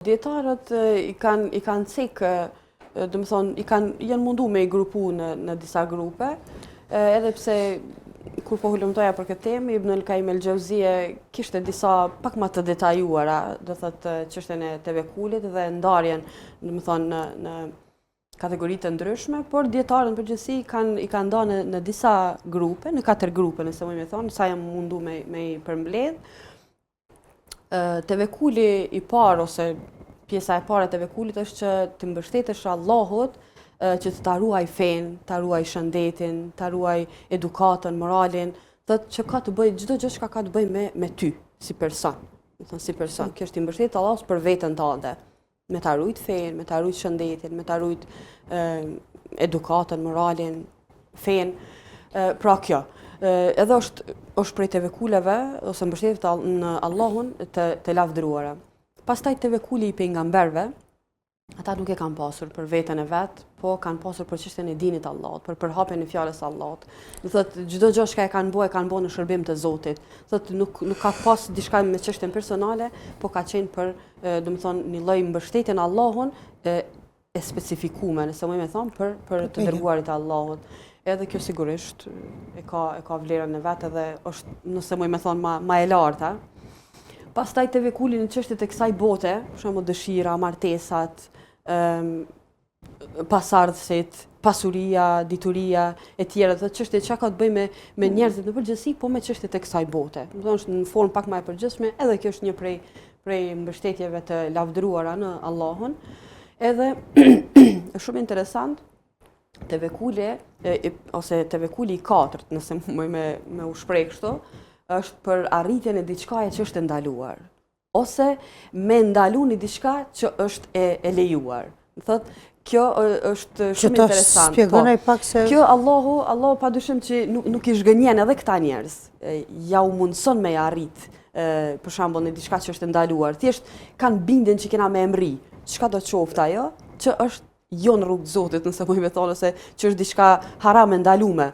Dietarët i kanë cekë, do të thonë, janë mundu me i grupu në disa grupe, edhe pse kur po hulumtoja për këtë temë, Ibn al-Qayyim el-Jauziye kishte disa pak më të detajuara, do thotë çështjen e tevekulit dhe ndarjen, do të thonë në kategori të ndryshme, por dietarët në përgjithësi i kanë ndarë në disa grupe, në 4 grupe, nëse më thonë, sa jam mundu me i përmbledh. Tevekuli i parë ose pjesa e parë e tevekulit është që të mbështetesh Allahut, që të ruaj fenë, të ruaj shëndetin, të ruaj edukatën, moralin, që ka të bëj çdo gjë që ka të bëj me ty si person. Si person, kjo është i mbështetë Allahut për veten tënde, me ta rujt fenë, me ta rujt shëndetin, me ta rujt edukatën, moralin, fenë. Pra kjo. Edhe është prej tevekuleve ose mbështetjet në Allahun të lavdëruara. Pastaj tevekuli i pejgamberëve, ata nuk e kanë pasur për veten e vet, po kanë pasur për çështjen e dinit të Allahut, për përhapjen e fjalës së Allahut. Do thotë çdo gjë që e kanë bërë në shërbim të Zotit. Thotë nuk ka pas diçka me çështjen personale, po ka qenë për, do të thonë, një lloj mbështetje në Allahun e specifikuar, nëse më thonë, për të dërguarit e Allahut. Edhe kjo sigurisht e ka vlerën e vet edhe është, nëse më thonë, ma e larta. Pastaj tevekuli në çështjet e kësaj bote, për shembull dëshira, martesat, pasardhësit, pasuria, dituria e tjera, dhe çështje që ka të bëjë me njerëzit në përgjithësi, po me çështjet e kësaj bote. Do të thonë është në formë pak më e përgjithshme, edhe kjo është një prej mbështetjeve të lavdëruara në Allahun. Edhe është shumë interesant tevekuli ose tevekuli i 4, nëse më me u shpreh kështu, është për arritjen e diçkaje që është ndaluar, ose me ndalu një diçka që është e lejuar. Thotë, kjo është shumë interesant. Shpjegonaj pak se... Kjo Allahu padyshim që nuk i zhgënjen edhe këta njerëz. Ja u mundson me arrit, për shembull, në diçka që është ndaluar. Thjesht kanë bindjen që kena me emri. Çka do të qoftë ajo që është jo në rrugë të Zotit, nëse më thonë, se që është diçka haram e ndalume.